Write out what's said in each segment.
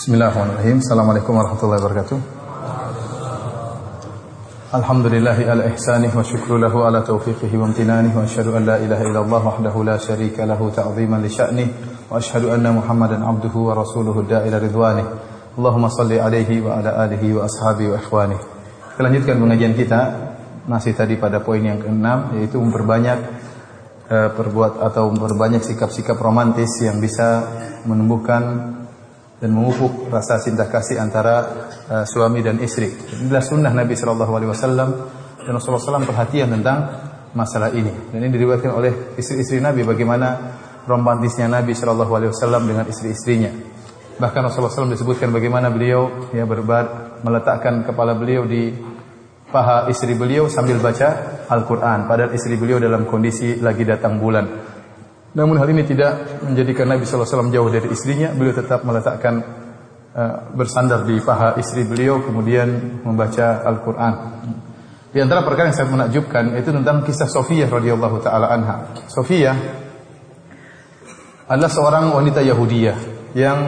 Bismillahirrahmanirrahim. Assalamualaikum warahmatullahi wabarakatuh. Alhamdulillahi ala ihsanih wa syukru lahu ala taufiqihi wa amtinanih wa asyhadu an la ilaha illallah wahdahu la syarika lahu ta'ziman li sya'nih wa asyhadu anna Muhammadan abduhu wa rasuluhu da'ila ridwanih. Allahumma salli alaihi wa ala alihi wa ashabihi wa ikhwanih. Kita lanjutkan pengajian kita masih tadi pada poin yang ke-6, yaitu memperbanyak sikap-sikap romantis yang bisa menumbuhkan dan memupuk rasa cinta kasih antara suami dan istri. Inilah sunnah Nabi Shallallahu Alaihi Wasallam, dan Rasulullah SAW perhatian tentang masalah ini. Dan ini diriwayatkan oleh istri-istri Nabi, bagaimana romantisnya Nabi Shallallahu Alaihi Wasallam dengan istri-istrinya. Bahkan Rasulullah SAW disebutkan bagaimana beliau meletakkan kepala beliau di paha istri beliau sambil baca Al-Quran, padahal istri beliau dalam kondisi lagi datang bulan. Namun hal ini tidak menjadikan Nabi SAW jauh dari istrinya. Beliau tetap meletakkan bersandar di paha istri beliau, kemudian membaca Al-Quran. Di antara perkara yang sangat menakjubkan itu tentang kisah Sofiyah radhiyallahu taala anha. Sofiyah adalah seorang wanita Yahudiyah yang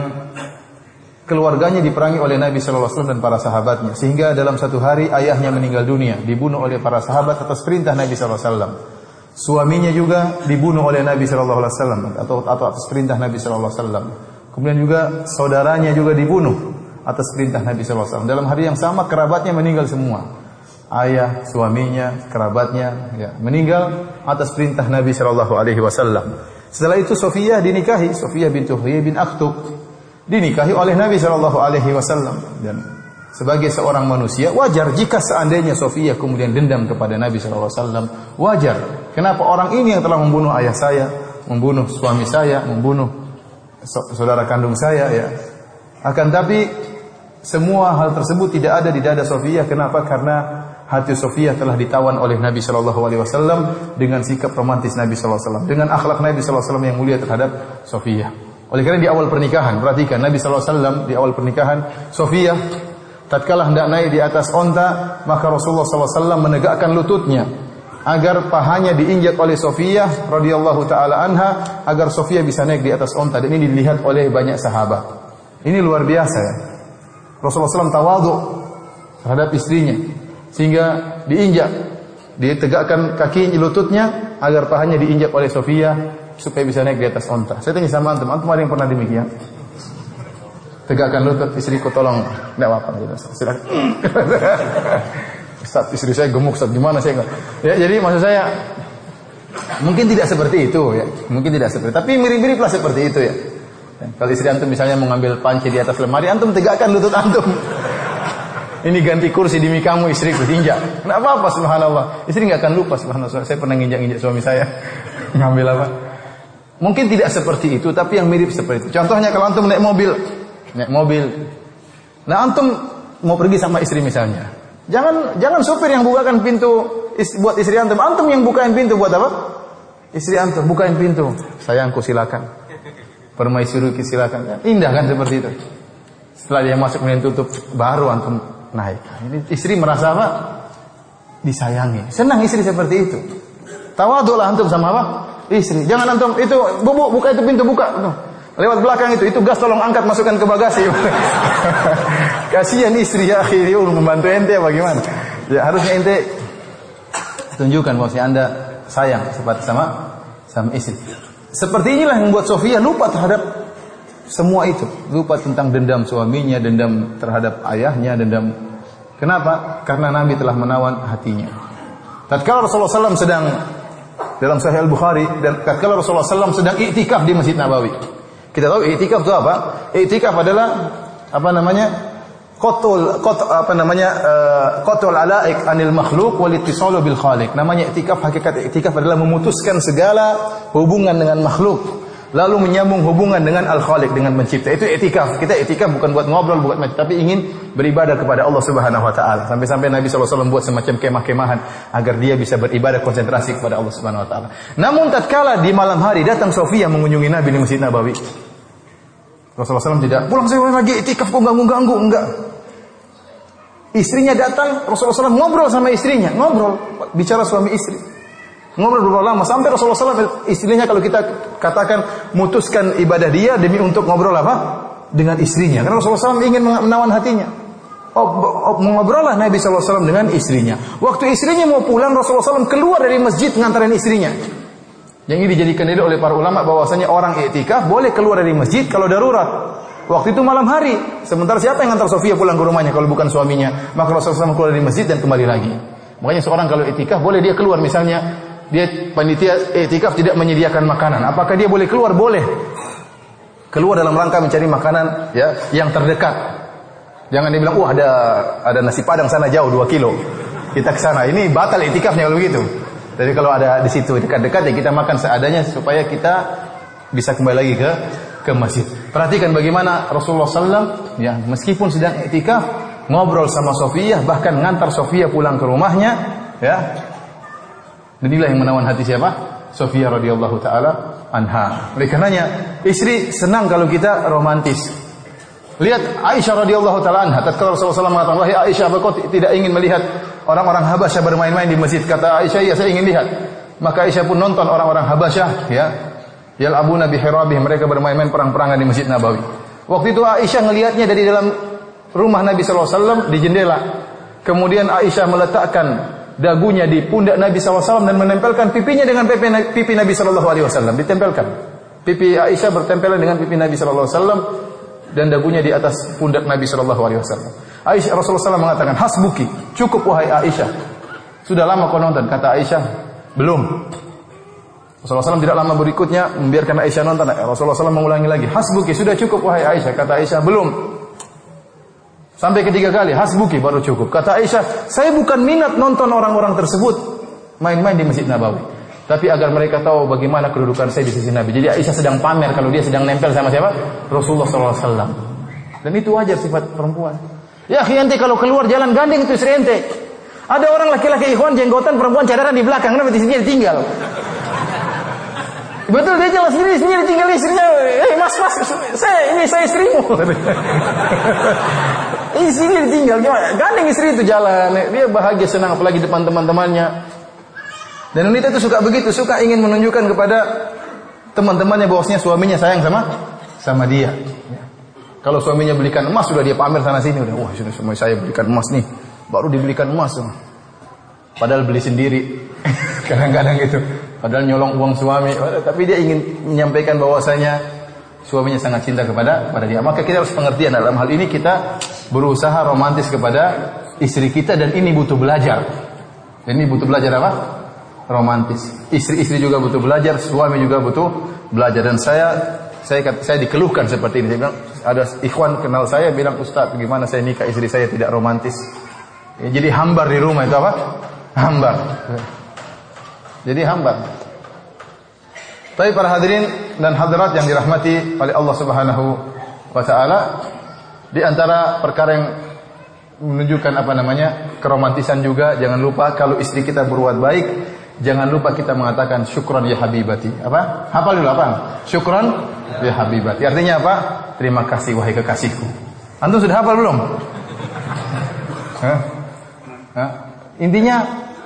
keluarganya diperangi oleh Nabi SAW dan para sahabatnya, sehingga dalam satu hari ayahnya meninggal dunia, dibunuh oleh para sahabat atas perintah Nabi SAW. Suaminya juga dibunuh oleh Nabi Shallallahu Alaihi Wasallam atau atas perintah Nabi Shallallahu Alaihi Wasallam. Kemudian juga saudaranya juga dibunuh atas perintah Nabi Shallallahu Alaihi Wasallam. Dalam hari yang sama kerabatnya meninggal semua. Ayah, suaminya, kerabatnya meninggal atas perintah Nabi Shallallahu Alaihi Wasallam. Setelah itu Sofiyah dinikahi, Sofiyah bintu Huyai bin Akhtab dinikahi oleh Nabi Shallallahu Alaihi Wasallam. Dan sebagai seorang manusia, wajar jika seandainya Sofiyah kemudian dendam kepada Nabi SAW. Wajar. Kenapa orang ini yang telah membunuh ayah saya, membunuh suami saya, membunuh saudara kandung saya, ya. Akan tapi semua hal tersebut tidak ada di dada Sofiyah. Kenapa? Karena hati Sofiyah telah ditawan oleh Nabi SAW dengan sikap romantis Nabi SAW, dengan akhlak Nabi SAW yang mulia terhadap Sofiyah. Oleh karena di awal pernikahan, perhatikan Nabi SAW di awal pernikahan, Sofiyah tatkala hendak naik di atas onta, maka Rasulullah SAW menegakkan lututnya agar pahanya diinjak oleh Sofiyah radhiyallahu taala anha, agar Sofiyah bisa naik di atas onta. Dan ini dilihat oleh banyak sahabat. Ini luar biasa, ya. Rasulullah SAW tawadhu terhadap istrinya, sehingga diinjak, ditegakkan kaki lututnya agar pahanya diinjak oleh Sofiyah supaya bisa naik di atas onta. Saya tanya sama antum ada yang pernah demikian? Tegakkan lutut, istriku tolong. Tidak apa-apa gitu. Silakan. Ustaz, istri saya gemuk, Ustaz. Gimana saya enggak? Ya, jadi maksud saya mungkin tidak seperti itu, ya. Mungkin tidak seperti, tapi mirip-mirip lah seperti itu, ya. Kalau istri antum misalnya mengambil panci di atas lemari, antum tegakkan lutut antum. Ini ganti kursi demi kamu, istriku, injak. Tidak apa-apa, subhanallah. Istri enggak akan lupa, subhanallah. Saya pernah injak-injak suami saya. Ngambil apa? Mungkin tidak seperti itu, tapi yang mirip seperti itu. Contohnya kalau antum naik mobil. Nah, antum mau pergi sama istri misalnya. Jangan sopir yang bukakan pintu buat istri antum. Antum yang bukain pintu buat apa? Istri antum bukain pintu. Sayangku silakan. Permaisuriku silakan. Indah kan seperti itu. Setelah dia masuk kemudian tutup, baru antum naik. Ini istri merasa apa? Disayangi. Senang istri seperti itu. Tawadhulah antum sama apa? Istri. Jangan antum itu buka itu pintu, buka. Lewat belakang itu gas tolong angkat, masukkan ke bagasi. Kasihan istri, ya akhirnya dia membantu ente bagaimana? Ya harusnya ente tunjukkan bahwa Anda sayang seperti sama istri. Seperti inilah yang membuat Sofiyah lupa terhadap semua itu, lupa tentang dendam suaminya, dendam terhadap ayahnya, dendam. Kenapa? Karena Nabi telah menawan hatinya. Tatkala Rasulullah SAW sedang dalam Sahih Al-Bukhari, dan tatkala Rasulullah SAW sedang iktikaf di Masjid Nabawi. Kita tahu iktikaf itu apa? Iktikaf adalah qatul alaik anil makhluk wal ittisalu bil khaliq. Namanya iktikaf, hakikat iktikaf adalah memutuskan segala hubungan dengan makhluk, lalu menyambung hubungan dengan al-khaliq, dengan pencipta. Itu iktikaf. Kita iktikaf bukan buat ngobrol, tapi ingin beribadah kepada Allah Subhanahu wa taala. Sampai-sampai Nabi sallallahu alaihi wasallam buat semacam kemah-kemahan agar dia bisa beribadah konsentrasi kepada Allah Subhanahu wa taala. Namun tatkala di malam hari datang Sofiyah mengunjungi Nabi di Masjid Nabawi, Rasulullah SAW tidak pulang, saya lagi itikaf kok ganggu, enggak. Istrinya datang, Rasulullah SAW ngobrol sama istrinya, bicara suami istri. Ngobrol berapa lama sampai Rasulullah SAW, istrinya kalau kita katakan mutuskan ibadah dia demi untuk ngobrol apa? dengan istrinya. Karena Rasulullah SAW ingin menawan hatinya. Mengobrollah Nabi SAW dengan istrinya. Waktu istrinya mau pulang, Rasulullah SAW keluar dari masjid ngantarin istrinya. Yang ini dijadikan dalil oleh para ulama bahwasanya orang iktikaf boleh keluar dari masjid kalau darurat. Waktu itu malam hari. Sementara siapa yang ngantar Sofia pulang ke rumahnya kalau bukan suaminya? Maka Rasulullah SAW keluar dari masjid dan kembali lagi. Makanya seorang kalau iktikaf boleh dia keluar, misalnya dia panitia iktikaf tidak menyediakan makanan. Apakah dia boleh keluar? Boleh. Keluar dalam rangka mencari makanan ya yang terdekat. Jangan dia bilang, ada nasi padang sana jauh 2 kilo. Kita ke sana. Ini batal iktikafnya kalau begitu. Jadi kalau ada di situ dekat-dekat ya kita makan seadanya supaya kita bisa kembali lagi ke masjid. Perhatikan bagaimana Rasulullah SAW ya meskipun sedang iktikaf ngobrol sama Sofiyah, bahkan ngantar Sofiyah pulang ke rumahnya ya. Dan inilah yang menawan hati siapa? Sofiyah radhiyallahu taala anha. Oleh karenanya istri senang kalau kita romantis. Lihat Aisyah radhiyallahu taala anha, tatkala Rasulullah SAW mengatakan, "Wahai Aisyah, apa kau tidak ingin melihat orang-orang Habasyah bermain-main di masjid?" Kata Aisyah, "Iya, saya ingin lihat." Maka Aisyah pun nonton orang-orang Habasyah, ya. Yal'abuna bihirabih, mereka bermain-main perang-perangan di Masjid Nabawi. Waktu itu Aisyah ngelihatnya dari dalam rumah Nabi sallallahu alaihi wasallam di jendela. Kemudian Aisyah meletakkan dagunya di pundak Nabi sallallahu alaihi wasallam dan menempelkan pipinya dengan pipi Nabi sallallahu alaihi wasallam, ditempelkan. Pipi Aisyah bertempelan dengan pipi Nabi sallallahu alaihi wasallam dan dagunya di atas pundak Nabi sallallahu alaihi wasallam. Aisyah Rasulullah SAW mengatakan, "Hasbuki, cukup wahai Aisyah." Sudah lama kau nonton? Kata Aisyah, "Belum." Rasulullah SAW tidak lama berikutnya membiarkan Aisyah nonton. Rasulullah SAW mengulangi lagi, "Hasbuki, sudah cukup wahai Aisyah." Kata Aisyah, "Belum." Sampai ketiga kali, "Hasbuki," baru cukup. Kata Aisyah, "Saya bukan minat nonton orang-orang tersebut main-main di Masjid Nabawi, tapi agar mereka tahu bagaimana kedudukan saya di sisi Nabi." Jadi Aisyah sedang pamer kalau dia sedang nempel sama siapa? Rasulullah SAW. Dan itu wajar sifat perempuan. Ya, ente kalau keluar jalan gandeng itu istri ente. Ada orang laki-laki ikhwan jenggotan, perempuan cadaran di belakang, kenapa istrinya ditinggal? Betul, dia jelas sendiri, istrinya ditinggal istrinya. Mas, saya istrimu. Istrinya ditinggal, gimana? Gandeng istri itu jalan, dia bahagia senang apalagi depan teman-temannya. Dan wanita itu suka begitu, suka ingin menunjukkan kepada teman-temannya bahwasanya suaminya sayang sama dia. Kalau suaminya belikan emas, sudah dia pamer sana sini, udah, wah sudah semua saya belikan emas nih, baru dibelikan emas. Padahal beli sendiri, kadang-kadang gitu. Padahal nyolong uang suami, tapi dia ingin menyampaikan bahwasanya suaminya sangat cinta kepada dia. Maka kita harus pengertian dalam hal ini, kita berusaha romantis kepada istri kita dan ini butuh belajar. Ini butuh belajar apa? Romantis. Istri-istri juga butuh belajar, suami juga butuh belajar. Dan saya dikeluhkan seperti ini. Saya bilang, ada ikhwan kenal saya bilang, "Ustaz, bagaimana saya nikah istri saya tidak romantis?" Ya, jadi hambar di rumah itu apa? Hambar. Jadi hambar. Tapi para hadirin dan hadirat yang dirahmati oleh Allah Subhanahu wa taala, di antara perkara yang menunjukkan keromantisan juga, jangan lupa kalau istri kita berbuat baik, jangan lupa kita mengatakan syukran ya habibati. Apa? Hafal dulu apa? Syukran ya habibati. Artinya apa? Terima kasih wahai kekasihku. Antum sudah hafal belum? Intinya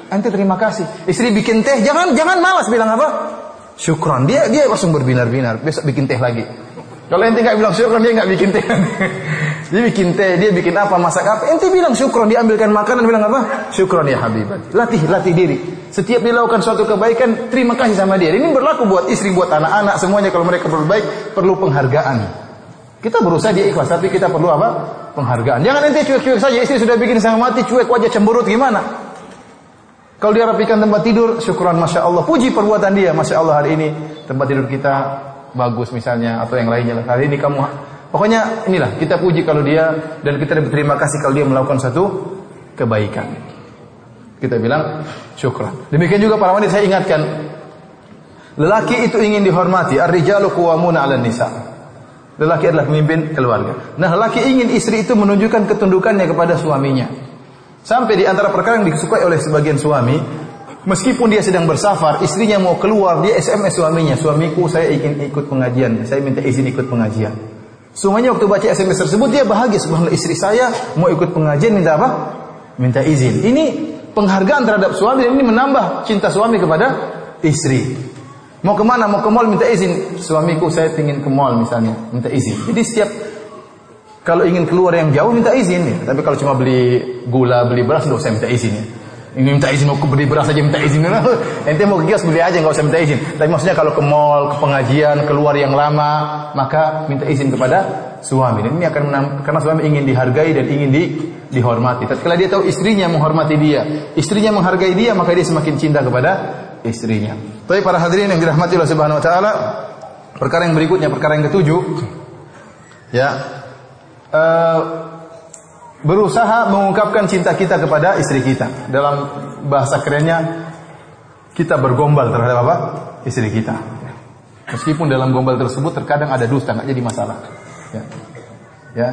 ente terima kasih. Istri bikin teh, jangan malas bilang apa? Syukran. Dia langsung berbinar-binar. Besok bikin teh lagi. Kalau ente enggak bilang syukran, dia enggak bikin teh. Dia bikin teh, dia bikin apa, masak apa. Ente bilang syukran, dia ambilkan makanan, bilang apa? Syukran ya habibat. Latih diri. Setiap dia lakukan suatu kebaikan, terima kasih sama dia. Ini berlaku buat istri, buat anak-anak, semuanya kalau mereka berbaik, perlu penghargaan. Kita berusaha dia ikhlas, tapi kita perlu apa? Penghargaan. Jangan ente cuek-cuek saja, istri sudah bikin setengah mati, cuek wajah cemberut, gimana? Kalau dia rapikan tempat tidur, syukran, Masya Allah. Puji perbuatan dia, Masya Allah hari ini tempat tidur kita bagus misalnya, atau yang lainnya. Hari ini kamu, pokoknya inilah, kita puji kalau dia, dan kita berterima kasih kalau dia melakukan satu kebaikan. Kita bilang syukran. Demikian juga para wanita, saya ingatkan, lelaki itu ingin dihormati. Ar-rijalu qawwamuna 'alan nisa. Lelaki adalah pemimpin keluarga. Nah, lelaki ingin istri itu menunjukkan ketundukannya kepada suaminya. Sampai di antara perkara yang disukai oleh sebagian suami, meskipun dia sedang bersafar, istrinya mau keluar, dia SMS suaminya, "Suamiku, saya ingin ikut pengajian, saya minta izin ikut pengajian." Suaminya waktu baca SMS tersebut, dia bahagia, subhanallah, istri saya mau ikut pengajian, minta apa? Minta izin. Ini penghargaan terhadap suami, dan ini menambah cinta suami kepada istri. Mau kemana? Mau ke mall, minta izin. "Suamiku, saya ingin ke mall," misalnya, minta izin. Jadi setiap Kalau ingin keluar yang jauh minta izin ya. Tapi kalau cuma beli gula, beli beras nggak usah minta izin ya. Ini minta izin mau beli beras aja minta izin. Ente mau ke kios beli aja nggak usah minta izin. Tapi maksudnya kalau ke mall, ke pengajian, keluar yang lama, maka minta izin kepada suami. Dan ini akan karena suami ingin dihargai dan ingin dihormati. Tatkala dia tahu istrinya menghormati dia, istrinya menghargai dia, maka dia semakin cinta kepada istrinya. Tapi para hadirin yang dirahmati Allah Subhanahu wa taala, perkara yang berikutnya, perkara yang ketujuh, ya, berusaha mengungkapkan cinta kita kepada istri kita. Dalam bahasa kerennya, kita bergombal terhadap apa? Istri kita. Meskipun dalam gombal tersebut terkadang ada dusta, nggak jadi masalah. Ya.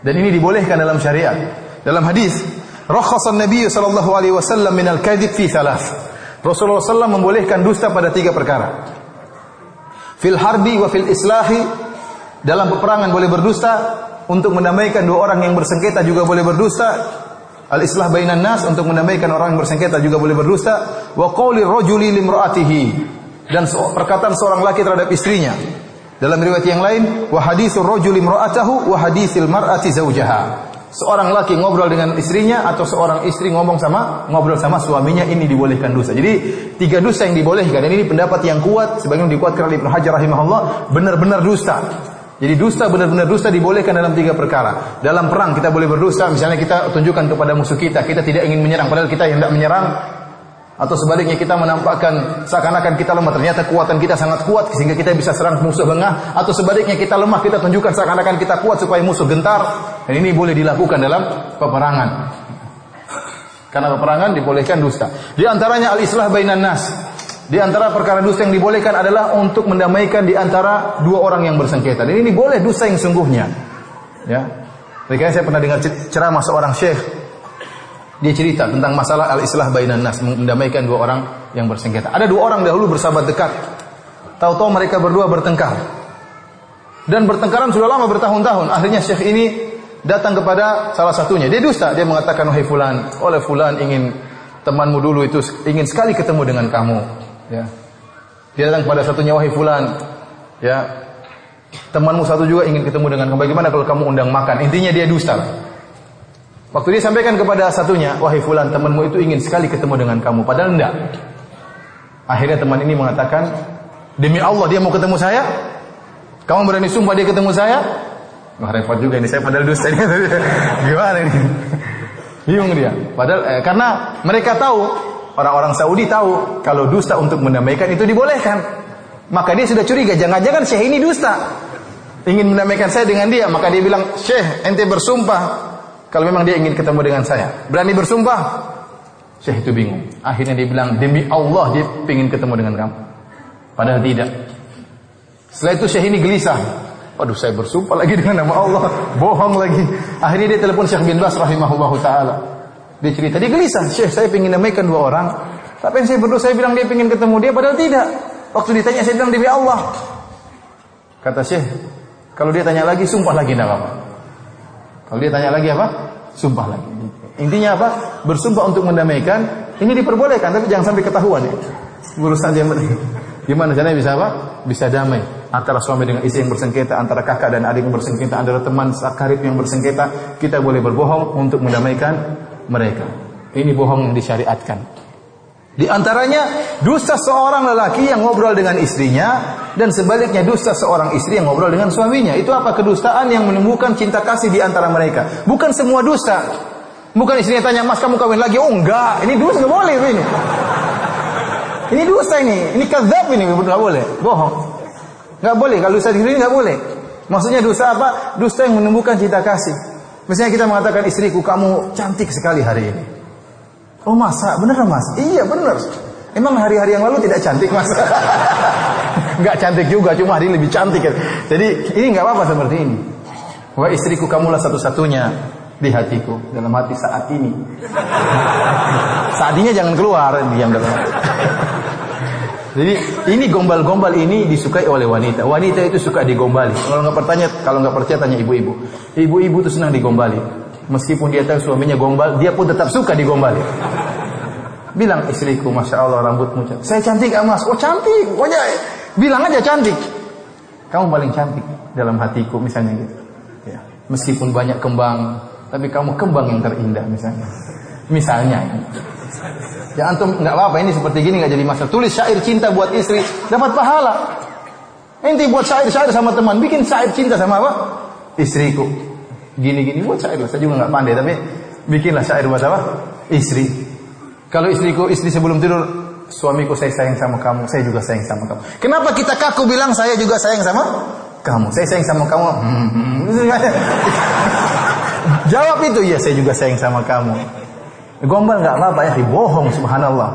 Dan ini dibolehkan dalam syariat. Dalam hadis, rakhasan Nabi sallallahu alaihi wasallam min al-kadhib fi thalath. Rasulullah sallallahu membolehkan dusta pada 3 perkara. Fil harbi wa fil islahi, dalam peperangan boleh berdusta, untuk mendamaikan 2 orang yang bersengketa juga boleh berdusta. Al-islah bainan nas, untuk mendamaikan orang yang bersengketa juga boleh berdusta. Wa qauli rajuli limra'atihi, dan perkataan seorang laki terhadap istrinya. Dalam riwayat yang lain, wa haditsur rajuli imra'atahu wa haditsil mar'ati zaujaha. Seorang laki ngobrol dengan istrinya atau seorang istri ngobrol sama suaminya, ini dibolehkan dusta. Jadi 3 dusta yang dibolehkan, dan ini pendapat yang kuat, sebagaimana dikuatkan oleh Ibnu Hajar rahimahullah, benar-benar dusta. Jadi dusta, benar-benar dusta dibolehkan dalam 3 perkara. Dalam perang kita boleh berdusta, misalnya kita tunjukkan kepada musuh kita tidak ingin menyerang, padahal kita yang tidak menyerang. Atau sebaliknya kita menampakkan seakan-akan kita lemah, ternyata kekuatan kita sangat kuat sehingga kita bisa serang musuh lengah. Atau sebaliknya kita lemah, kita tunjukkan seakan-akan kita kuat supaya musuh gentar. Dan ini boleh dilakukan dalam peperangan. Karena peperangan dibolehkan dusta. Di antaranya al-islah bainan nas. Di antara perkara dusta yang dibolehkan adalah untuk mendamaikan di antara 2 orang yang bersengketa. Dan ini boleh dusta yang sungguhnya. Ya. Makanya saya pernah dengar ceramah seorang syekh. Dia cerita tentang masalah al-islah bainan nas, mendamaikan 2 orang yang bersengketa. Ada 2 orang dahulu bersahabat dekat. Tahu-tahu mereka berdua bertengkar. Dan bertengkaran sudah lama, bertahun-tahun. Akhirnya syekh ini datang kepada salah satunya. Dia dusta, dia mengatakan, "Wahai fulan, oleh fulan ingin temanmu dulu itu ingin sekali ketemu dengan kamu." Ya. Dia datang kepada satunya, "Wahai fulan, ya, temanmu satu juga ingin ketemu dengan kamu. Bagaimana kalau kamu undang makan?" Intinya dia dusta. Waktu dia sampaikan kepada satunya, "Wahai fulan, temanmu itu ingin sekali ketemu dengan kamu." Padahal enggak. Akhirnya teman ini mengatakan, "Demi Allah dia mau ketemu saya? Kamu berani sumpah dia ketemu saya?" Wah, repot juga ini, saya padahal dusta ini. Gimana ini? Bingung dia. Padahal karena mereka tahu, orang-orang Saudi tahu kalau dusta untuk mendamaikan itu dibolehkan. Maka dia sudah curiga, jangan-jangan syekh ini dusta. Ingin mendamaikan saya dengan dia, maka dia bilang, "Syekh, ente bersumpah kalau memang dia ingin ketemu dengan saya. Berani bersumpah?" Syekh itu bingung. Akhirnya dia bilang, "Demi Allah dia ingin ketemu dengan kamu." Padahal tidak. Setelah itu Syekh ini gelisah. Waduh, saya bersumpah lagi dengan nama Allah, bohong lagi. Akhirnya dia telepon Syekh bin Baz rahimahullahu taala. Dia cerita, dia gelisah, "Syekh, saya ingin damaikan 2 orang, tapi saya berdoa, saya bilang dia ingin ketemu dia, padahal tidak. Waktu ditanya saya bilang demi Allah." Kata Syekh, "Kalau dia tanya lagi, sumpah lagi enggak apa-apa." Kalau dia tanya lagi apa? Sumpah lagi. Intinya apa? Bersumpah untuk mendamaikan. Ini diperbolehkan, tapi jangan sampai ketahuan ya. Urusan gimana caranya bisa apa? Bisa damai antara suami dengan istri yang bersengketa, antara kakak dan adik yang bersengketa, antara teman sakarib yang bersengketa. Kita boleh berbohong untuk mendamaikan mereka. Ini bohong yang disyariatkan. Di antaranya dusta seorang lelaki yang ngobrol dengan istrinya, dan sebaliknya dusta seorang istri yang ngobrol dengan suaminya. Itu apa? Kedustaan yang menimbulkan cinta kasih di antara mereka. Bukan semua dusta. Bukan istrinya tanya, "Mas, kamu kawin lagi?" Oh enggak, ini dusta, enggak boleh ini. Ini dusta ini. Ini kadzab ini, enggak boleh. Bohong. Enggak boleh, kalau dusta diri enggak boleh. Maksudnya dusta apa? Dusta yang menimbulkan cinta kasih. Misalnya kita mengatakan, "Istriku, kamu cantik sekali hari ini." "Oh masa? Bener Mas?" "Iya bener. Emang hari-hari yang lalu tidak cantik Mas?" Enggak cantik juga, cuma hari ini lebih cantik. Jadi ini enggak apa-apa seperti ini. "Wah istriku, kamulah satu-satunya di hatiku, dalam hati saat ini." Saat ini jangan keluar, diam dalam hati. Jadi ini gombal-gombal ini disukai oleh wanita. Wanita itu suka digombali. Kalau nggak percaya tanya ibu-ibu. Ibu-ibu itu senang digombali. Meskipun dia tahu suaminya gombal, dia pun tetap suka digombali. Bilang, "Istriku, masya Allah rambutmu cantik." "Saya cantik gak Mas?" "Oh cantik." Pokoknya bilang aja cantik. "Kamu paling cantik dalam hatiku," misalnya gitu. Ya. Meskipun banyak kembang, tapi kamu kembang yang terindah misalnya. Misalnya. Ya antum nggak apa-apa, ini seperti gini nggak jadi masalah. Tulis syair cinta buat istri, dapat pahala. Ente buat syair-syair sama teman, bikin syair cinta sama apa? Istriku. Gini-gini buat syair lah. Saya juga nggak pandai, tapi bikinlah syair buat apa? Istri. Kalau istri sebelum tidur, suamiku saya sayang sama kamu, saya juga sayang sama kamu. Kenapa kita kaku bilang saya juga sayang sama kamu? Saya sayang sama kamu. Jawab itu, ya saya juga sayang sama kamu. Gombal nggak apa-apa ya, bohong, subhanallah.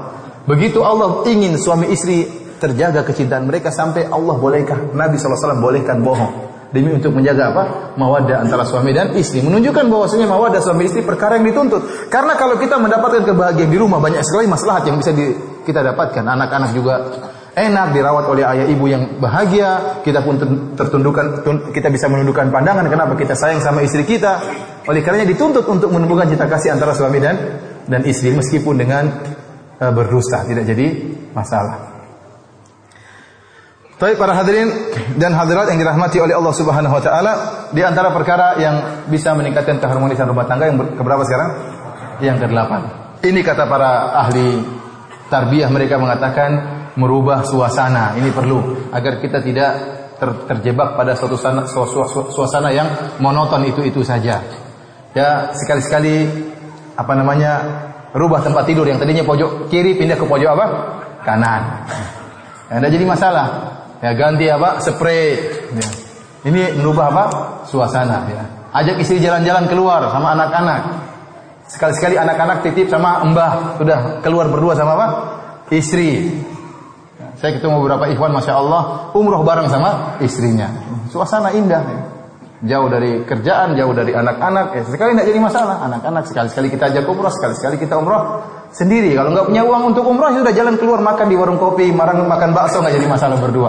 Begitu Allah ingin suami istri terjaga kecintaan mereka sampai Allah bolehkan, Nabi SAW bolehkan bohong demi untuk menjaga apa? Mawaddah antara suami dan istri. Menunjukkan bahwasanya mawaddah suami istri perkara yang dituntut. Karena kalau kita mendapatkan kebahagiaan di rumah, banyak sekali maslahat yang bisa kita dapatkan. Anak-anak juga enak dirawat oleh ayah ibu yang bahagia. Kita pun kita bisa menundukkan pandangan. Kenapa? Kita sayang sama istri kita. Oleh karenanya dituntut untuk menumbuhkan cinta kasih antara suami dan istri, meskipun dengan berdusta, tidak jadi masalah. Baik para hadirin dan hadirat yang dirahmati oleh Allah Subhanahu wa taala, di antara perkara yang bisa meningkatkan keharmonisan rumah tangga yang keberapa sekarang? Yang ke-8. Ini kata para ahli tarbiyah, mereka mengatakan merubah suasana. Ini perlu agar kita tidak terjebak pada suasana yang monoton itu saja. Ya, sekali-sekali rubah tempat tidur yang tadinya pojok kiri pindah ke pojok apa? Kanan. Tidak jadi masalah. Ya, ganti spray. Ya. Ini merubah suasana. Ya. Ajak istri jalan-jalan keluar sama anak-anak. Sekali-sekali anak-anak titip sama mbah, sudah keluar berdua sama istri. Ya. Saya ketemu beberapa ikhwan, masya Allah, umroh bareng sama istrinya. Suasana indah. Ya. Jauh dari kerjaan, jauh dari anak-anak. Ya, sekali tidak jadi masalah. Anak-anak sekali-sekali kita ajak umroh, sekali-sekali kita umroh sendiri. Kalau nggak punya uang untuk umrah, sudah jalan keluar makan di warung kopi, makan bakso, nggak jadi masalah berdua.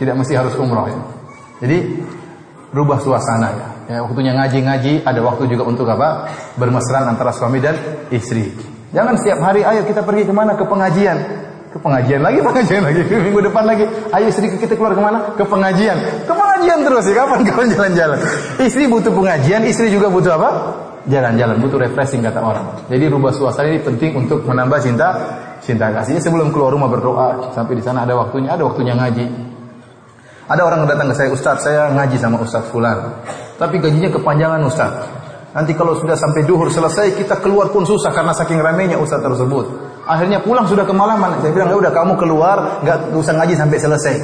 Tidak mesti harus umrah. Ya. Jadi rubah suasana ya. Ya, waktunya ngaji, ada waktu juga untuk bermesraan antara suami dan istri. Jangan setiap hari, ayo kita pergi kemana? Ke pengajian lagi. Minggu depan lagi, ayo istri kita keluar kemana? Ke pengajian terus ya. Kapan jalan-jalan? Istri butuh pengajian, istri juga butuh apa? Jalan-jalan, butuh refreshing kata orang. Jadi rubah suasana ini penting untuk menambah cinta kasihnya. Sebelum keluar rumah berdoa, sampai di sana ada waktunya ngaji. Ada orang yang datang ke saya, Ustaz, saya ngaji sama Ustaz Fulan, tapi gajinya kepanjangan Ustaz. Nanti kalau sudah sampai duhur selesai, kita keluar pun susah karena saking ramainya Ustaz tersebut. Akhirnya pulang sudah kemalaman. Saya bilang, ya udah kamu keluar, nggak usah ngaji sampai selesai.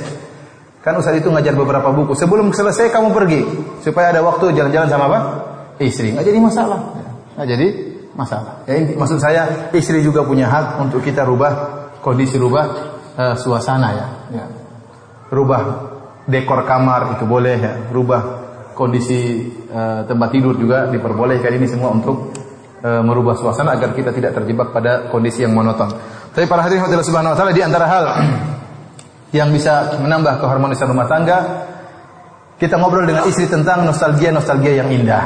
Kan Ustaz itu ngajar beberapa buku. Sebelum selesai kamu pergi, supaya ada waktu jalan-jalan sama istri. Nggak jadi masalah. Nggak jadi masalah. Ya, maksud saya, istri juga punya hak untuk kita rubah kondisi, suasana ya. Rubah dekor kamar itu boleh ya. Rubah kondisi tempat tidur juga diperbolehkan. Ini semua untuk merubah suasana agar kita tidak terjebak pada kondisi yang monoton. Tapi para hadirin Allah Subhanahu wa taala, di antara hal yang bisa menambah keharmonisan rumah tangga, kita ngobrol dengan istri tentang nostalgia yang indah.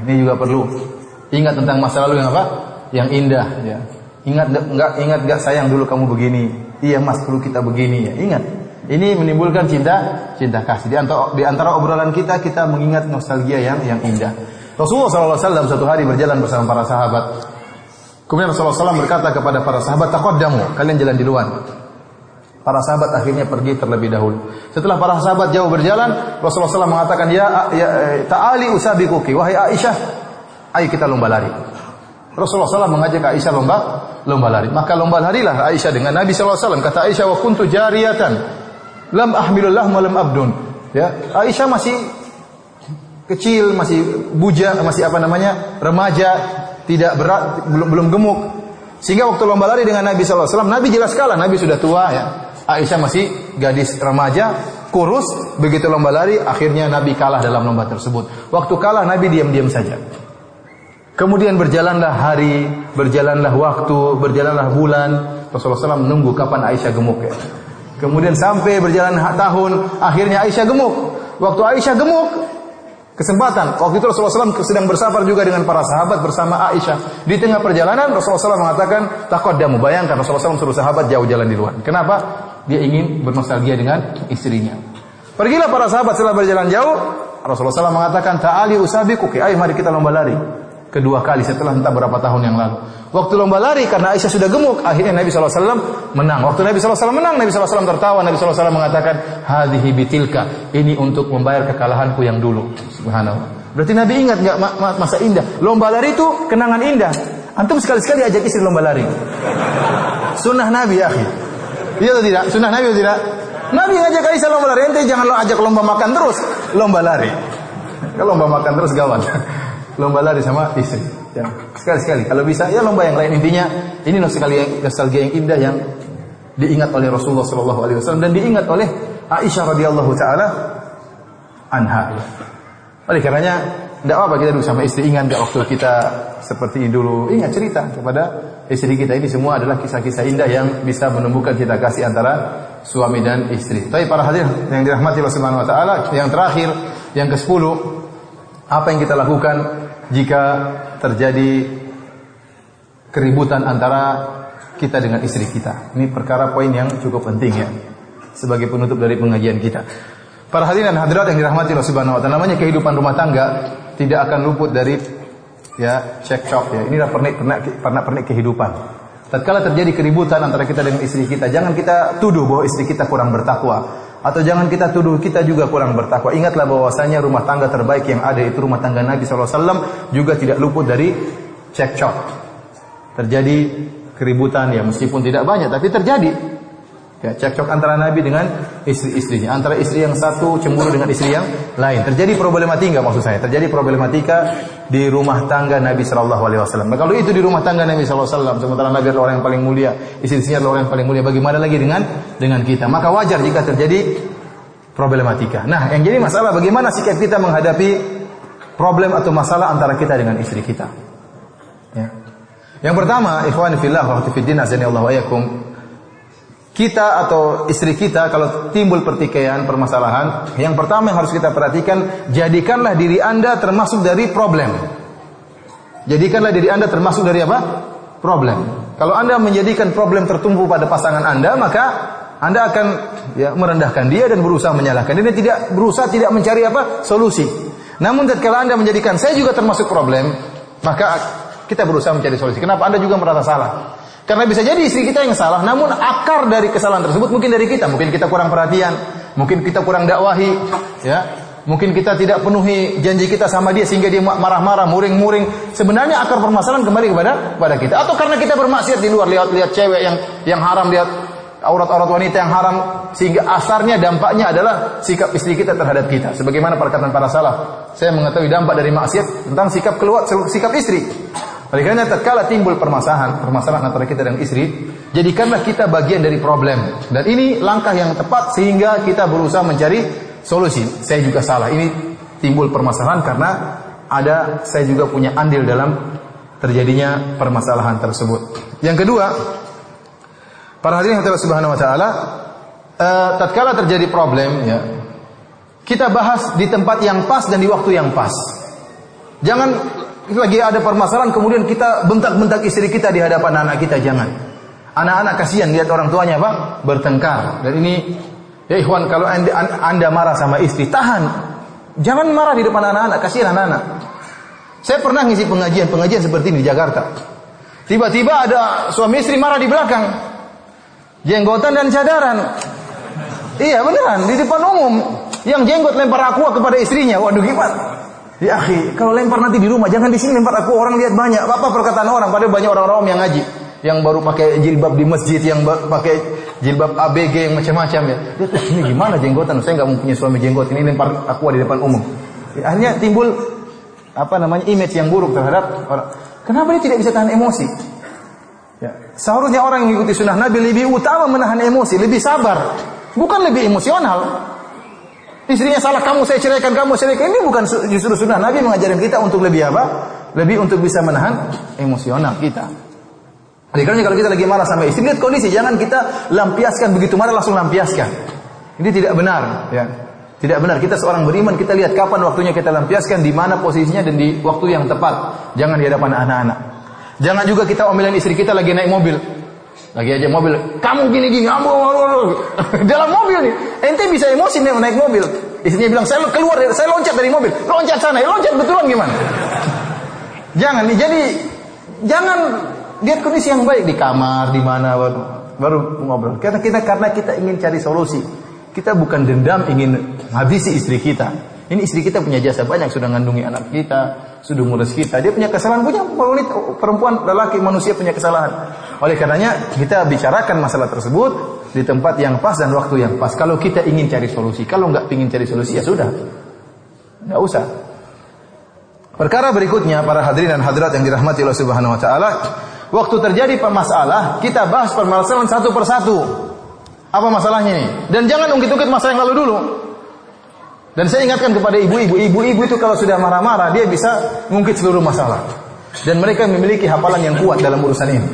Ini juga perlu. Ingat tentang masa lalu yang Yang indah. Ya. Ingat gak sayang dulu kamu begini. Iya mas, dulu kita begini ya. Ingat. Ini menimbulkan cinta kasih. Di antara obrolan kita mengingat nostalgia yang indah. Rasulullah SAW satu hari berjalan bersama para sahabat. Kemudian Rasulullah SAW berkata kepada para sahabat, taqaddamu, kalian jalan di luar. Para sahabat akhirnya pergi terlebih dahulu. Setelah para sahabat jauh berjalan, Rasulullah SAW mengatakan, ta'ali usabikuki, wahai Aisyah, ayo kita lomba lari. Rasulullah SAW mengajak Aisyah lomba lari. Maka lomba larilah Aisyah dengan Nabi SAW. Kata Aisyah, wa kuntu jariyatan, lam ahmilullah wa lam abdun. Ya, Aisyah masih kecil, masih buja, masih remaja, tidak berat, belum gemuk. Sehingga waktu lomba lari dengan Nabi SAW, Nabi jelas kalah, Nabi sudah tua ya. Aisyah masih gadis remaja, kurus. Begitu lomba lari, akhirnya Nabi kalah dalam lomba tersebut. Waktu kalah, Nabi diam-diam saja. Kemudian berjalanlah hari, berjalanlah waktu, berjalanlah bulan. Rasulullah SAW menunggu kapan Aisyah gemuk ya. Kemudian sampai berjalan tahun, akhirnya Aisyah gemuk. Waktu Aisyah gemuk, kesempatan. Waktu itu Rasulullah SAW sedang bersafar juga dengan para sahabat bersama Aisyah. Di tengah perjalanan Rasulullah SAW mengatakan, taqaddamu. Bayangkan Rasulullah SAW suruh sahabat jauh jalan di luar. Kenapa? Dia ingin bernostalgia dengan istrinya. Pergilah para sahabat setelah berjalan jauh. Rasulullah SAW mengatakan, ta'ali usabiquki, ayo mari kita lomba lari. Kedua kali setelah entah berapa tahun yang lalu. Waktu lomba lari, karena Aisyah sudah gemuk, akhirnya Nabi SAW menang. Waktu Nabi SAW menang, Nabi SAW tertawa. Nabi SAW mengatakan, hadhihi bitilka, ini untuk membayar kekalahanku yang dulu. Subhanallah. Berarti Nabi ingat nggak masa indah? Lomba lari itu kenangan indah. Antum sekali-sekali ajak istri lomba lari. Sunnah Nabi, ya akhi. Iya atau tidak? Sunnah Nabi atau tidak? Nabi ngajak Aisyah lomba lari. Ente jangan lo ajak lomba makan terus, lomba lari. Kalau lomba makan terus gawat. Lomba lari sama istri. Ya. Sekali-sekali. Kalau bisa, ya lomba yang lain. Intinya, ini nostalgia yang indah yang diingat oleh Rasulullah SAW dan diingat oleh Aisyah radhiyallahu taala anha. Oleh karenanya, tidak apa kita dulu sama istri, ingat gak waktu kita seperti ini dulu. Ingat cerita kepada istri kita. Ini semua adalah kisah-kisah indah yang bisa menumbuhkan cinta kasih antara suami dan istri. Tapi para hadirin yang dirahmati Allah Subhanahu wa taala, yang terakhir, yang ke-10, apa yang kita lakukan jika terjadi keributan antara kita dengan istri kita? Ini perkara poin yang cukup penting ya, sebagai penutup dari pengajian kita. Para hadirin dan hadirat yang dirahmati Allah Subhanahu wa taala, namanya kehidupan rumah tangga tidak akan luput dari ya cekcok ya. Inilah pernik kehidupan. Tatkala terjadi keributan antara kita dengan istri kita, jangan kita tuduh bahwa istri kita kurang bertakwa, atau jangan kita tuduh kita juga kurang bertakwa. Ingatlah bahwasanya rumah tangga terbaik yang ada itu rumah tangga Nabi SAW, juga tidak luput dari cekcok. Terjadi keributan ya, meskipun tidak banyak tapi terjadi. Ya, cekcok antara Nabi dengan istri-istrinya, antara istri yang satu cemburu dengan istri yang lain. Terjadi problematika, maksud saya, terjadi problematika di rumah tangga Nabi sallallahu alaihi wasallam. Nah, kalau itu di rumah tangga Nabi sallallahu alaihi wasallam, sementara Nabi adalah orang yang paling mulia, istri-istrinya adalah orang yang paling mulia, bagaimana lagi dengan kita? Maka wajar jika terjadi problematika. Nah, yang jadi masalah bagaimana sikap kita menghadapi problem atau masalah antara kita dengan istri kita. Ya. Yang pertama, ikhwani fillah wa fiddin azanillahu wa iyyakum, kita atau istri kita kalau timbul pertikaian, permasalahan, yang pertama yang harus kita perhatikan, jadikanlah diri Anda termasuk dari problem. Jadikanlah diri Anda termasuk dari apa? Problem. Kalau Anda menjadikan problem tertumpu pada pasangan Anda, maka Anda akan ya, merendahkan dia dan berusaha menyalahkan. Dia tidak berusaha, tidak mencari apa? Solusi. Namun kalau Anda menjadikan saya juga termasuk problem, maka kita berusaha mencari solusi. Kenapa? Anda juga merasa salah. Karena bisa jadi istri kita yang salah, namun akar dari kesalahan tersebut mungkin dari kita. Mungkin kita kurang perhatian, mungkin kita kurang dakwahi, ya. Mungkin kita tidak penuhi janji kita sama dia sehingga dia marah-marah, muring-muring. Sebenarnya akar permasalahan kembali kepada kita. Atau karena kita bermaksiat di luar, lihat cewek yang haram, lihat aurat-aurat wanita yang haram, sehingga asarnya, dampaknya adalah sikap istri kita terhadap kita. Sebagaimana perkataan para salaf, saya mengetahui dampak dari maksiat tentang sikap istri. Oleh karena tatkala timbul permasalahan antara kita dan istri, jadikanlah kita bagian dari problem. Dan ini langkah yang tepat sehingga kita berusaha mencari solusi. Saya juga salah. Ini timbul permasalahan karena saya juga punya andil dalam terjadinya permasalahan tersebut. Yang kedua, para hadirin Allah Subhanahu wa taala, tatkala terjadi problem ya, kita bahas di tempat yang pas dan di waktu yang pas. Jangan lagi ada permasalahan kemudian kita bentak-bentak istri kita di hadapan anak kita, jangan. Anak-anak kasihan lihat orang tuanya apa? Bertengkar. Dan ini ya ikhwan, kalau anda marah sama istri, tahan. Jangan marah di depan anak-anak, kasihan anak-anak. Saya pernah ngisi pengajian seperti ini di Jakarta. Tiba-tiba ada suami istri marah di belakang. Jenggotan dan cadaran. Iya beneran, di depan umum. Yang jenggot lempar aqua kepada istrinya. Waduh gimana? Ya akhi, kalau lempar nanti di rumah, jangan di sini lempar aqua, orang lihat banyak. Apa perkataan orang? Padahal banyak orang-orang yang ngaji, yang baru pakai jilbab di masjid, yang pakai jilbab ABG yang macam-macam ya. Ini gimana jenggotan? Saya nggak mempunyai suami jenggot, ini lempar aqua di depan umum. Akhirnya timbul image yang buruk terhadap orang. Kenapa dia tidak bisa tahan emosi? Ya, seharusnya orang yang mengikuti sunnah Nabi lebih utama menahan emosi, lebih sabar, bukan lebih emosional. Istrinya salah, kamu saya ceraikan, ini bukan justru sunnah Nabi mengajarkan kita untuk lebih apa? Lebih untuk bisa menahan emosional kita. Karena kalau kita lagi marah sama istri, lihat kondisi, jangan kita lampiaskan begitu marah langsung lampiaskan. Ini tidak benar, ya. Tidak benar. Kita seorang beriman, kita lihat kapan waktunya kita lampiaskan, di mana posisinya dan di waktu yang tepat. Jangan di hadapan anak-anak. Jangan juga kita omelin istri kita lagi naik mobil. Lagi aja mobil, kamu gini-gini, dalam mobil nih. Ente bisa emosi nih naik mobil. Istrinya bilang, saya keluar, saya loncat dari mobil. Loncat sana, loncat betulan gimana? Jangan nih, jadi jangan lihat kondisi yang baik di kamar, di mana baru ngobrol. Karena kita ingin cari solusi. Kita bukan dendam ingin habisi istri kita. Ini istri kita punya jasa banyak, sudah ngandungi anak kita, sudah ngurus kita. Dia punya kesalahan, punya perempuan, lelaki, manusia punya kesalahan. Oleh karenanya kita bicarakan masalah tersebut di tempat yang pas dan waktu yang pas. Kalau kita ingin cari solusi, kalau nggak ingin cari solusi ya sudah, nggak usah. Perkara berikutnya, para hadirin dan hadirat yang dirahmati Allah Subhanahu Wa Taala, waktu terjadi masalah kita bahas permasalahan satu persatu. Apa masalahnya ini? Dan jangan ungkit-ungkit masalah yang lalu dulu. Dan saya ingatkan kepada ibu-ibu itu kalau sudah marah-marah dia bisa mengungkit seluruh masalah. Dan mereka memiliki hafalan yang kuat dalam urusan ini.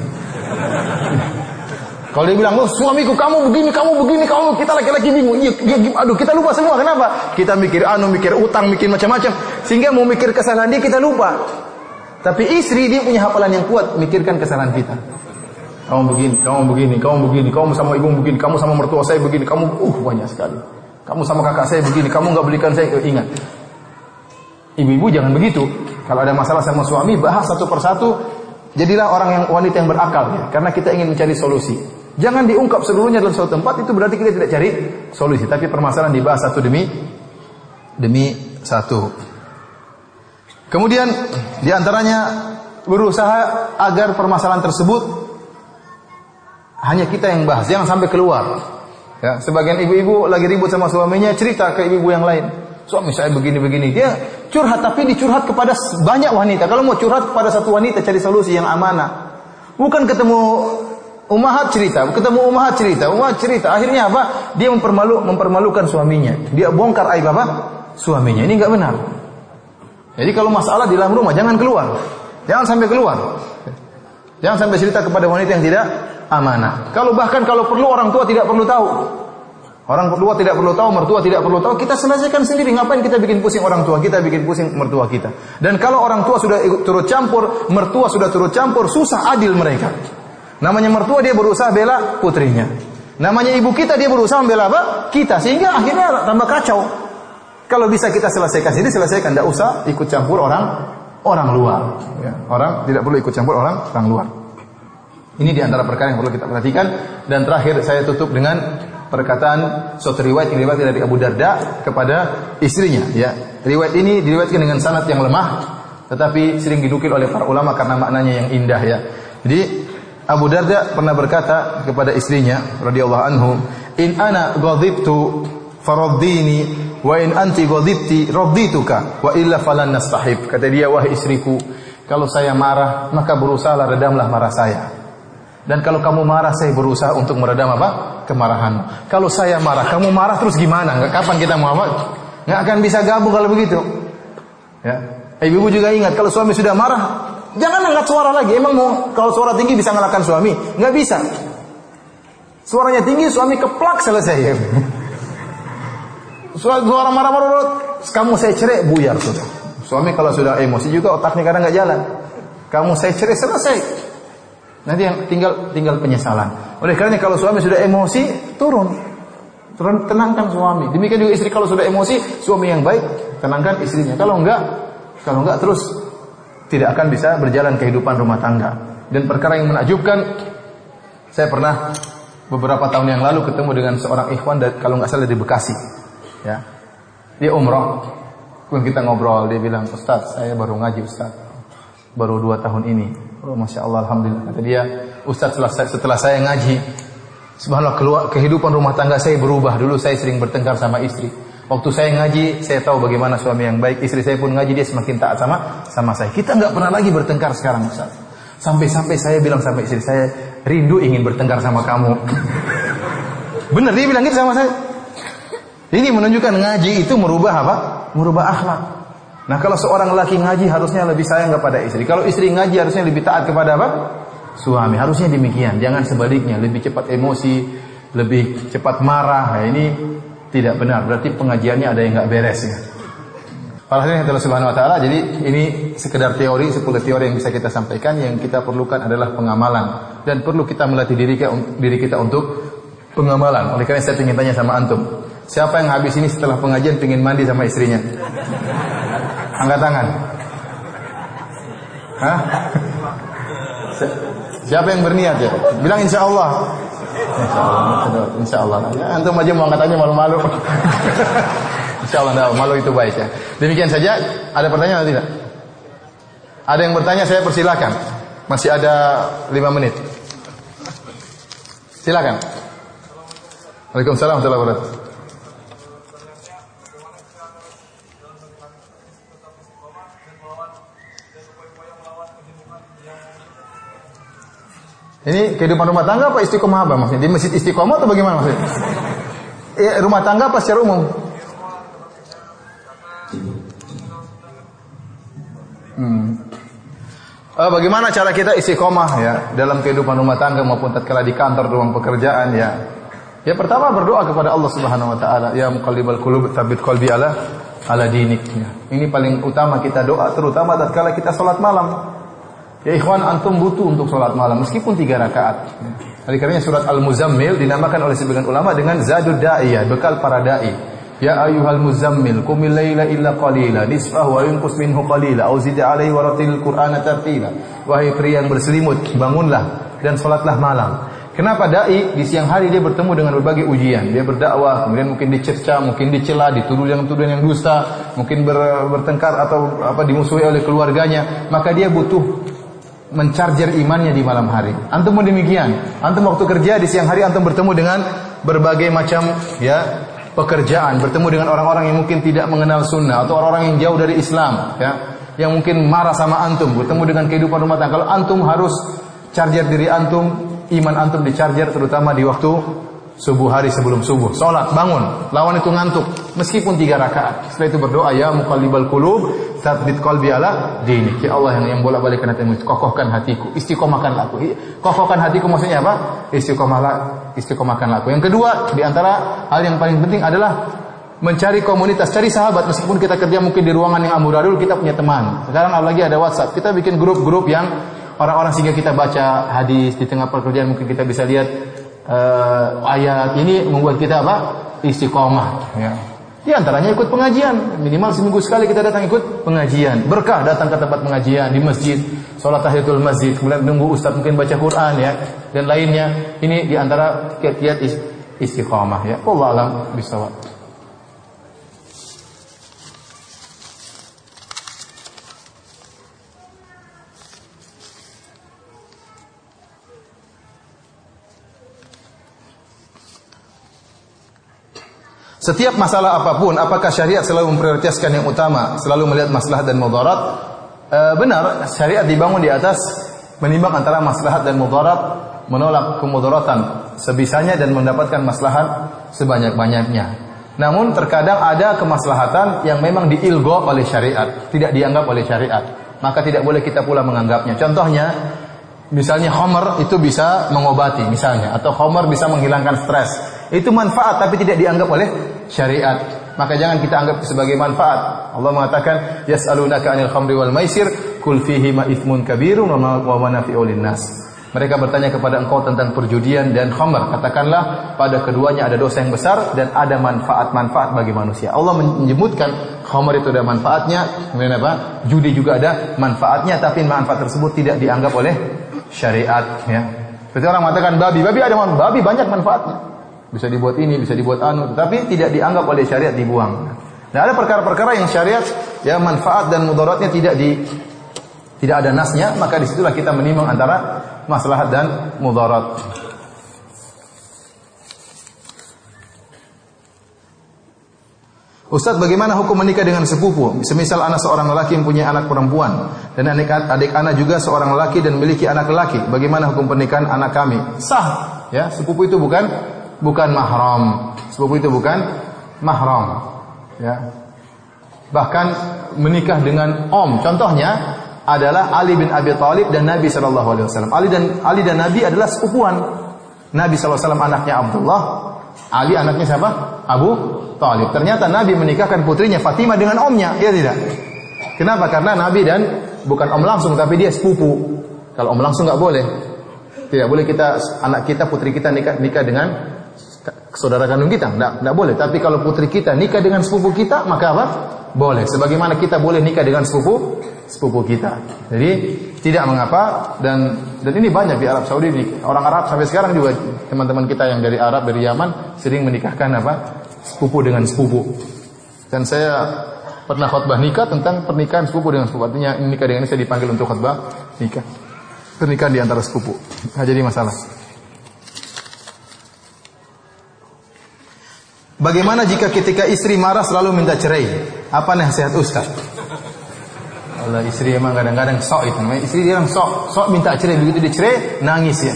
Kalau dia bilang, suamiku kamu begini, kita laki-laki bingung. Aduh, kita lupa semua. Kenapa? Kita mikir mikir utang, mikir macam-macam. Sehingga mau mikir kesalahan dia kita lupa. Tapi istri dia punya hafalan yang kuat, mikirkan kesalahan kita. Kamu begini, kamu sama ibu begini, kamu sama mertua saya begini, kamu banyak sekali. Kamu sama kakak saya begini, kamu nggak belikan saya. Ingat, ibu-ibu jangan begitu. Kalau ada masalah sama suami, bahas satu persatu. Jadilah orang wanita yang berakal ya, karena kita ingin mencari solusi. Jangan diungkap seluruhnya dalam suatu tempat, itu berarti kita tidak cari solusi. Tapi permasalahan dibahas satu demi satu. Kemudian diantaranya berusaha agar permasalahan tersebut hanya kita yang bahas, jangan sampai keluar. Ya, sebagian ibu-ibu lagi ribut sama suaminya, cerita ke ibu-ibu yang lain. Suami saya begini-begini. Dia curhat, tapi dicurhat kepada banyak wanita. Kalau mau curhat kepada satu wanita, cari solusi yang amanah. Bukan ketemu umahat cerita. Akhirnya apa? Dia mempermalukan suaminya. Dia bongkar aib apa? Suaminya. Ini enggak benar. Jadi kalau masalah di dalam rumah, jangan keluar. Jangan sampai keluar. Jangan sampai cerita kepada wanita yang tidak amanah. Kalau perlu orang tua tidak perlu tahu. Orang tua tidak perlu tahu, mertua tidak perlu tahu. Kita selesaikan sendiri. Ngapain kita bikin pusing orang tua kita, bikin pusing mertua kita. Dan kalau orang tua sudah turut campur, mertua sudah turut campur, susah adil mereka. Namanya mertua dia berusaha bela putrinya. Namanya ibu kita dia berusaha membela apa? Kita. Sehingga akhirnya tambah kacau. Kalau bisa kita selesaikan sendiri, selesaikan. Tidak usah ikut campur orang luar. Ya, orang tidak perlu ikut campur orang luar. Ini diantara perkara yang perlu kita perhatikan. Dan terakhir saya tutup dengan perkataan suatu riwayat yang diriwayatkan dari Abu Darda kepada istrinya. Ya, riwayat ini diriwayatkan dengan sanad yang lemah, tetapi sering dinukil oleh para ulama karena maknanya yang indah. Ya, jadi Abu Darda pernah berkata kepada istrinya, radhiyallahu anhu, "In ana ghadibtu faraddini, wa in anti ghadibti raddituka, wa illa falan nastahib." Kata dia, wahai istriku, kalau saya marah maka berusahalah redamlah marah saya. Dan kalau kamu marah, saya berusaha untuk meredam apa? Kemarahanmu. Kalau saya marah, kamu marah terus gimana? Kapan kita mau apa? Nggak akan bisa gabung kalau begitu. Ya. Ibu juga ingat, kalau suami sudah marah, jangan angkat suara lagi. Emang mau kalau suara tinggi bisa ngalahkan suami? Nggak bisa. Suaranya tinggi, suami keplak, selesai. Suara marah-marah, kamu saya cerai, buyar sudah. Suami kalau sudah emosi juga otaknya kadang nggak jalan. Kamu saya cerai, selesai. Nanti yang tinggal penyesalan. Oleh karena kalau suami sudah emosi, turun, tenangkan suami. Demikian juga istri kalau sudah emosi, suami yang baik tenangkan istrinya. Kalau enggak terus tidak akan bisa berjalan kehidupan rumah tangga. Dan perkara yang menakjubkan, saya pernah beberapa tahun yang lalu ketemu dengan seorang ikhwan kalau nggak salah di Bekasi. Ya, dia umroh. Kemudian kita ngobrol, dia bilang, "Ustaz, saya baru ngaji Ustaz, baru 2 tahun ini." Oh, Masya Allah, Alhamdulillah. Kata dia, "Ustaz, setelah saya ngaji, subhanallah, kehidupan rumah tangga saya berubah. Dulu saya sering bertengkar sama istri. Waktu saya ngaji, saya tahu bagaimana suami yang baik. Istri saya pun ngaji, dia semakin taat sama saya. Kita nggak pernah lagi bertengkar sekarang, Ustaz. Sampai-sampai saya bilang sama istri saya, rindu ingin bertengkar sama kamu." Benar, dia bilang gitu sama saya. Ini menunjukkan ngaji itu merubah apa? Merubah akhlak. Nah, kalau seorang laki ngaji harusnya lebih sayang kepada istri. Kalau istri ngaji harusnya lebih taat kepada apa? Suami. Harusnya demikian. Jangan sebaliknya, lebih cepat emosi, lebih cepat marah. Nah, ini tidak benar. Berarti pengajiannya ada yang nggak beres ya. Para hadirin Allah Subhanahu wa taala, jadi ini sekedar teori, 10 teori yang bisa kita sampaikan. Yang kita perlukan adalah pengamalan dan perlu kita melatih diri kita untuk pengamalan. Oleh karena saya ingin tanya sama antum, siapa yang habis ini setelah pengajian ingin mandi sama istrinya? Angkat tangan. Hah? Siapa yang berniat ya? Bilang insyaallah. Insyaallah. Ya, antum aja mau angkat aja malu-malu. Insyaallah enggak, malu itu baik ya. Demikian saja. Ada pertanyaan atau tidak? Ada yang bertanya, saya persilakan. Masih ada 5 menit. Silakan. Waalaikumsalam warahmatullahi wabarakatuh. Ini kehidupan rumah tangga apa istiqomah apa maksudnya? Di masjid istiqomah atau bagaimana maksudnya? Rumah tangga apa secara umum? Bagaimana cara kita istiqomah ya dalam kehidupan rumah tangga maupun tatkala di kantor, ruang pekerjaan ya? Ya pertama berdoa kepada Allah Subhanahu wa taala, ya muqallibal qulub tsabbit qalbi ala dinik. Ya. Ini paling utama kita doa terutama tatkala kita salat malam. Ya ikhwan, antum butuh untuk salat malam meskipun 3 rakaat. Ya. Oleh karenanya surat Al-Muzammil dinamakan oleh sebagian ulama dengan Zadud Da'iyah, bekal para dai. Ya ayyuhal muzammil qumil laila illa qalila nisfahu wa yunqus minhu qalila au zid 'alaihi wa ratilil qur'ana tartila. Wahai pria yang berselimut, bangunlah dan salatlah malam. Kenapa dai di siang hari dia bertemu dengan berbagai ujian, dia berdakwah, kemudian mungkin dicerca, mungkin dicela, dituduh dengan tuduhan yang dusta, mungkin bertengkar atau dimusuhi oleh keluarganya, maka dia butuh mencarger imannya di malam hari. Antum pun demikian. Antum waktu kerja di siang hari antum bertemu dengan berbagai macam ya pekerjaan, bertemu dengan orang-orang yang mungkin tidak mengenal sunnah atau orang-orang yang jauh dari Islam, ya, yang mungkin marah sama antum, bertemu dengan kehidupan rumah tangga. Kalau antum harus charger diri antum, iman antum di-charger terutama di waktu subuh hari sebelum subuh. Salat, bangun, lawan itu ngantuk, meskipun 3 rakaat. Setelah itu berdoa, ya muqallibal qulub, tsabbit qalbi ala dinik. Ya Allah yang bolak-balikkan hatiku, kokohkan hatiku, istiqomahkanlah aku. Kokohkan hatiku maksudnya apa? Istiqomahkanlah aku. Yang kedua, di antara hal yang paling penting adalah mencari komunitas, cari sahabat. Meskipun kita kerja mungkin di ruangan yang amburadul, kita punya teman. Sekarang lagi ada WhatsApp. Kita bikin grup-grup yang orang-orang sehingga kita baca hadis di tengah pekerjaan, mungkin kita bisa lihat ayat. Ini membuat kita apa? Istiqomah. Ya. Di antaranya ikut pengajian, minimal seminggu sekali kita datang ikut pengajian. Berkah datang ke tempat pengajian di masjid, salat tahiyatul masjid, kemudian nunggu ustaz mungkin baca Quran ya dan lainnya. Ini di antara kiat-kiat istiqomah ya. Wallahu a'lam bishawab. Setiap masalah apapun, apakah syariat selalu memprioritaskan yang utama, selalu melihat maslahat dan mudarat? Benar, syariat dibangun di atas menimbang antara maslahat dan mudarat, menolak kemudaratan sebisanya dan mendapatkan maslahat sebanyak-banyaknya. Namun terkadang ada kemaslahatan yang memang diilgo oleh syariat, tidak dianggap oleh syariat, maka tidak boleh kita pula menganggapnya. Contohnya, misalnya khamar itu bisa mengobati misalnya, atau khamar bisa menghilangkan stres. Itu manfaat tapi tidak dianggap oleh syariat. Maka jangan kita anggap sebagai manfaat. Allah mengatakan, yas'alunaka 'anil khamri wal maisir, qul fihima itsmun kabirun wa manafi'u lin-nas. Mereka bertanya kepada engkau tentang perjudian dan khamr. Katakanlah pada keduanya ada dosa yang besar dan ada manfaat-manfaat bagi manusia. Allah menyebutkan khamr itu ada manfaatnya, kemudian apa? Judi juga ada manfaatnya, tapi manfaat tersebut tidak dianggap oleh syariat ya. Seperti orang mengatakan babi ada babi banyak manfaatnya. Bisa dibuat ini, bisa dibuat anu, tetapi tidak dianggap oleh syariat, dibuang. Nah, ada perkara-perkara yang syariat ya manfaat dan mudaratnya tidak ada nasnya, maka disitulah kita menimbang antara maslahat dan mudarat. Ustaz, bagaimana hukum menikah dengan sepupu? Semisal anak seorang lelaki yang punya anak perempuan dan adik anak juga seorang lelaki dan memiliki anak lelaki. Bagaimana hukum pernikahan anak kami? Sah, ya. Sepupu itu bukan mahram. Sepupu itu bukan mahram, ya. Bahkan menikah dengan om, contohnya adalah Ali bin Abi Thalib dan Nabi sallallahu alaihi wasallam. Ali dan Nabi adalah sepupuan. Nabi sallallahu alaihi wasallam anaknya Abdullah, Ali anaknya siapa? Abu Thalib. Ternyata Nabi menikahkan putrinya Fatimah dengan omnya, ya tidak? Kenapa? Karena Nabi dan bukan om langsung, tapi dia sepupu. Kalau om langsung nggak boleh. Tidak boleh kita, anak kita, putri kita nikah dengan saudara kandung kita, tidak boleh. Tapi kalau putri kita nikah dengan sepupu kita, maka apa? Boleh. Sebagaimana kita boleh nikah dengan sepupu kita. Jadi tidak mengapa, dan ini banyak di Arab Saudi. Orang Arab sampai sekarang juga, teman-teman kita yang dari Arab, dari Yaman sering menikahkan sepupu dengan sepupu. Dan saya pernah khutbah nikah tentang pernikahan sepupu dengan sepupu. Artinya nikah dengan ini saya dipanggil untuk khutbah nikah. Pernikahan di antara sepupu. Nah, jadi masalah. Bagaimana jika ketika istri marah selalu minta cerai? Apa nasihat Ustaz? Allah, istri emang kadang-kadang sok itu. Istri dia orang sok minta cerai, begitu dicerai nangis ya.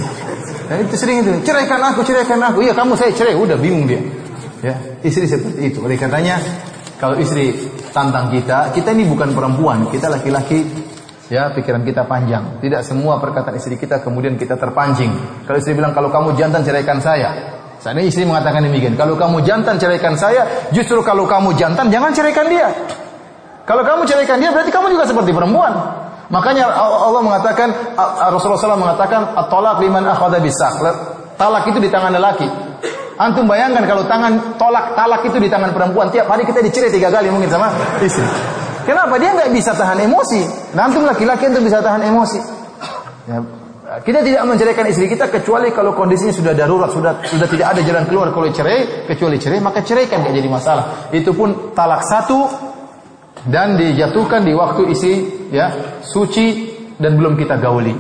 Dan itu sering itu, ceraikan aku. Iya, kamu saya cerai, udah bingung dia. Ya, istri seperti itu. Oleh karenanya kalau istri tantang kita ini bukan perempuan, kita laki-laki, ya, pikiran kita panjang. Tidak semua perkataan istri kita kemudian kita terpancing. Kalau istri bilang, kalau kamu jantan ceraikan saya. Seandainya istri mengatakan demikian, kalau kamu jantan ceraikan saya, justru kalau kamu jantan jangan ceraikan dia. Kalau kamu ceraikan dia berarti kamu juga seperti perempuan. Makanya Allah mengatakan, Rasulullah SAW mengatakan, at-talaq liman akhadha bis-saq. Talak itu di tangan lelaki. Antum bayangkan kalau talak itu di tangan perempuan, tiap hari kita dicerai 3 kali mungkin sama istri. Kenapa? Dia nggak bisa tahan emosi. Nah, antum laki-laki itu bisa tahan emosi. Ya, kita tidak menceraikan istri kita kecuali kalau kondisinya sudah darurat, sudah tidak ada jalan keluar. Kalau kecuali cerai, maka ceraikan, tidak jadi masalah. Itu pun talak 1 dan dijatuhkan di waktu istri ya suci dan belum kita gauli.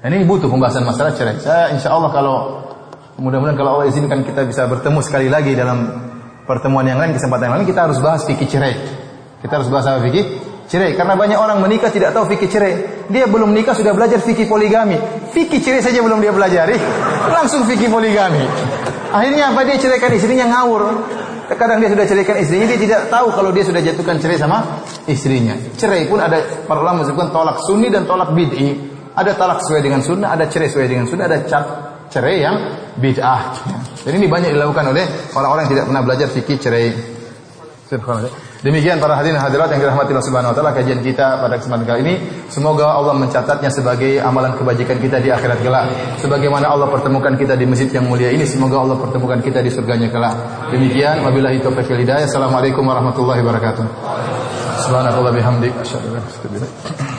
Dan ini butuh pembahasan masalah cerai. Saya insya Allah kalau mudah-mudahan kalau Allah izinkan kita bisa bertemu sekali lagi dalam pertemuan yang lain, kesempatan yang lain, kita harus bahas fikih cerai. Kita harus bahas apa fikih cerai, karena banyak orang menikah tidak tahu fikih cerai. Dia belum nikah sudah belajar fikih poligami. Fikih cerai saja belum dia pelajari, langsung fikih poligami. Akhirnya apa? Dia ceraikan istrinya ngawur. Kadang dia sudah ceraikan istrinya, dia tidak tahu kalau dia sudah jatuhkan cerai sama istrinya. Cerai pun ada, para ulama menyebutkan tolak sunni dan tolak bid'i. Ada talak sesuai dengan sunnah, ada cerai sesuai dengan sunnah, ada cerai yang bid'ah. Dan ini banyak dilakukan oleh orang-orang yang tidak pernah belajar fikih cerai. Demikian para hadirin hadirat yang dirahmati Allah Subhanahu wa taala, kajian kita pada kesempatan kali ini. Semoga Allah mencatatnya sebagai amalan kebajikan kita di akhirat kelak. Sebagaimana Allah pertemukan kita di masjid yang mulia ini, semoga Allah pertemukan kita di surganya kelak. Demikian, wabillahi taufiq wal hidayah. Assalamualaikum warahmatullahi wabarakatuh. Subhanallahi bihamdihi asyhadu an la ilaha illa anta